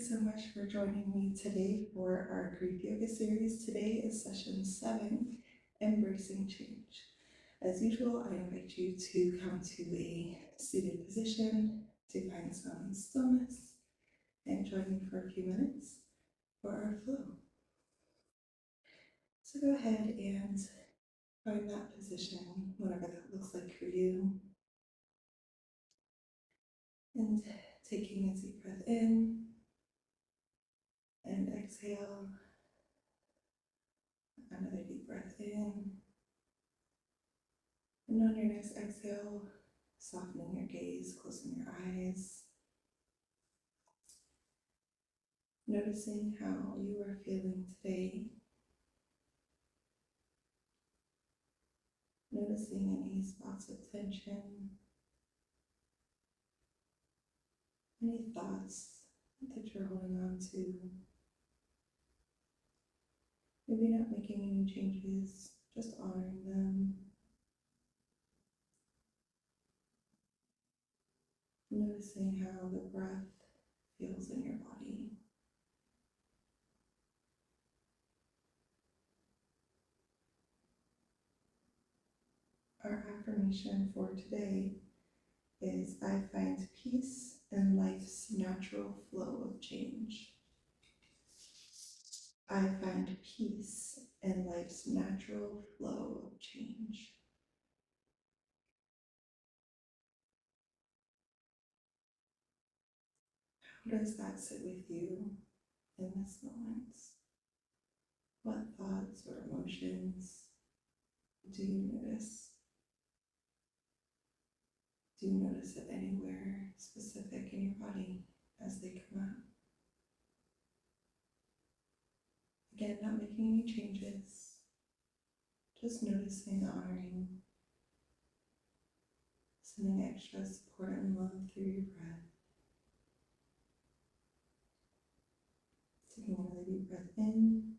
so much for joining me today for our grief yoga series. Today is session 7, Embracing Change. As usual, I invite you to come to a seated position to find some stillness and join me for a few minutes for our flow. So go ahead and find that position, whatever that looks like for you. And taking a deep breath in and exhale. Another deep breath in. And on your next exhale, softening your gaze, closing your eyes, noticing how you are feeling today, noticing any spots of tension, any thoughts that you're holding on to, maybe not making any changes, just honoring them, noticing how the breath feels in your body. Our affirmation for today is I find peace in life's natural flow of change. I find peace in life's natural flow of change. How does that sit with you in this moment? What thoughts or emotions do you notice? Do you notice it anywhere specific in your body as they come up? Again, not making any changes, just noticing, honoring, sending extra support and love through your breath. Taking another deep breath in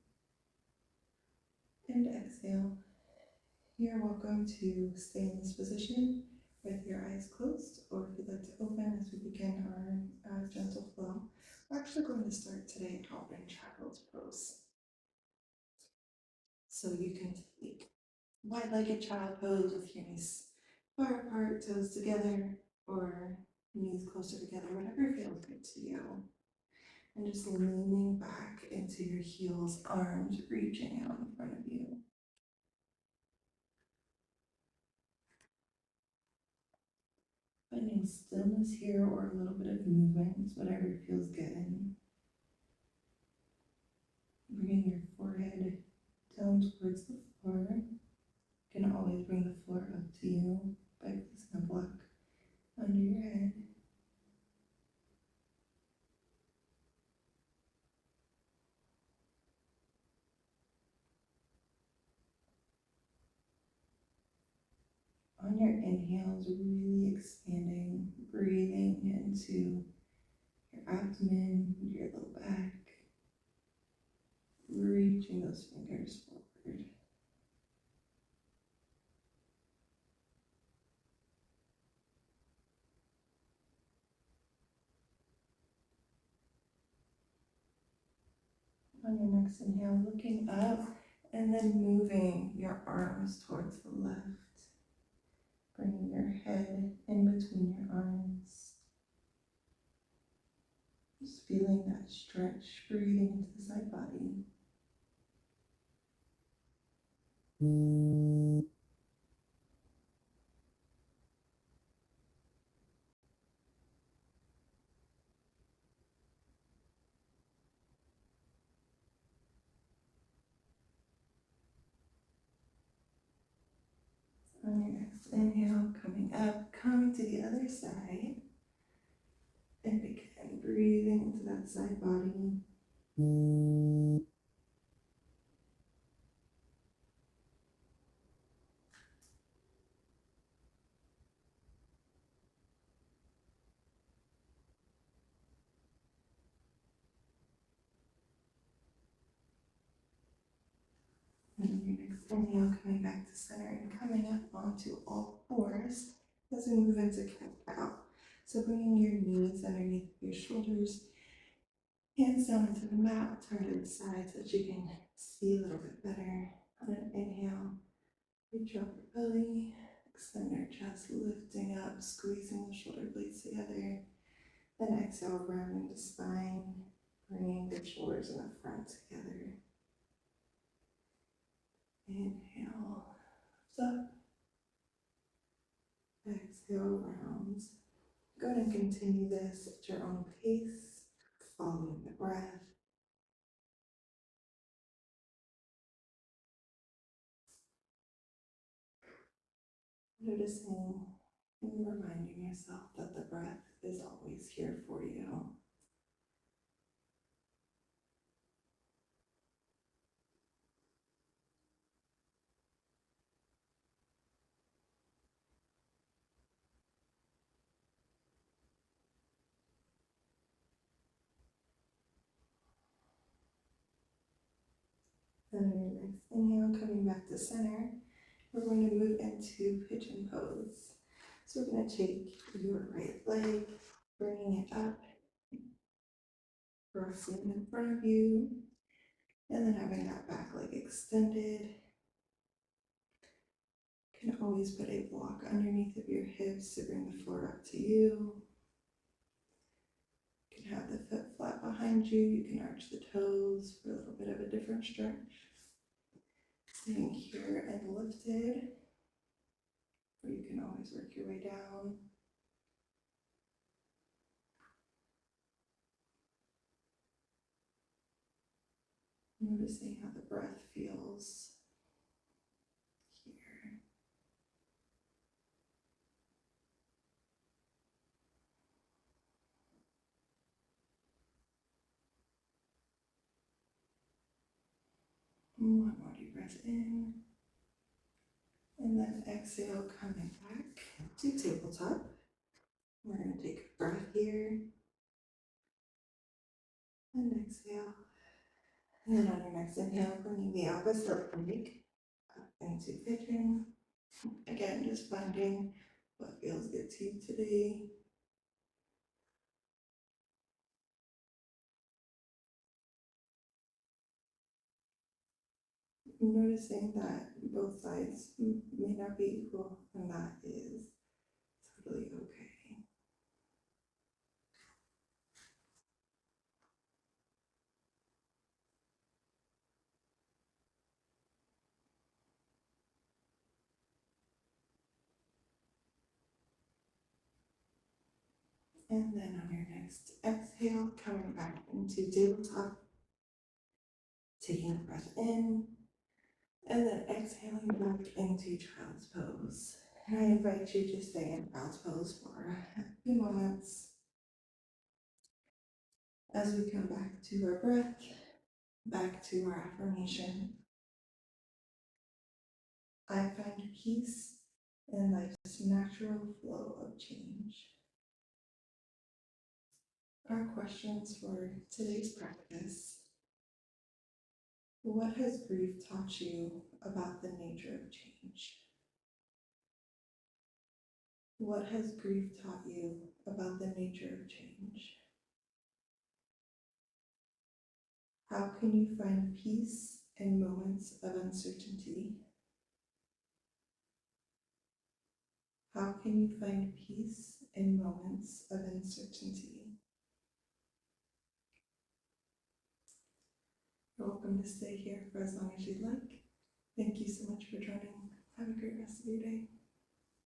and exhale. You're welcome to stay in this position with your eyes closed, or if you'd like to open as we begin our gentle flow. We're actually going to start today out in child's pose. So you can take wide-legged child pose with your knees far apart, toes together, or knees closer together, whatever feels good to you. And just leaning back into your heels, arms reaching out in front of you. Finding stillness here or a little bit of movement, whatever feels good. Bringing your forehead down towards the floor. You can always bring the floor up to you by placing a block under your head. On your inhales, really expanding, breathing into your abdomen, your low back, reaching those fingers forward. On your next inhale, looking up and then moving your arms towards the left. Bringing your head in between your arms. Just feeling that stretch, breathing into the side body. On your next inhale, coming up, come to the other side. And again, breathing into that side body. And on your next inhale, coming back to center and coming up onto all fours as we move into cat cow. So bringing your knees underneath your shoulders, Hands down into the mat, turn to the side so that you can see a little bit better. On an inhale, reach up your belly, extend your chest, lifting up, squeezing the shoulder blades together. Then exhale, rounding the spine, bringing the shoulders and the front together. Inhale, lift up. Exhale, rounds. Go ahead and continue this at your own pace, following the breath. Noticing and reminding yourself that the breath is always here for you. Then on your next inhale, coming back to center, we're going to move into pigeon pose. So we're going to take your right leg, bringing it up, crossing in front of you, and then having that back leg extended. You can always put a block underneath of your hips to bring the floor up to you. You can have the foot flat behind you. You can arch the toes for a little bit of a different stretch. Staying here and lifted, or you can always work your way down. Noticing how the breath feels here. One more deep breath in. And then exhale, coming back to tabletop. We're going to take a breath here. And exhale. And then on your next inhale, bringing the opposite leg up into pigeon. Again, just finding what feels good to you today. Noticing that both sides may not be equal, and that is totally okay. And then on your next exhale, coming back into tabletop, taking a breath in, and then exhaling back into child's pose. And I invite you to stay in child's pose for a few moments as we come back to our breath, back to our affirmation. I find peace in life's natural flow of change. Our questions for today's practice: what has grief taught you about the nature of change? What has grief taught you about the nature of change? How can you find peace in moments of uncertainty? How can you find peace in moments of uncertainty? You're welcome to stay here for as long as you'd like. Thank you so much for joining. Have a great rest of your day.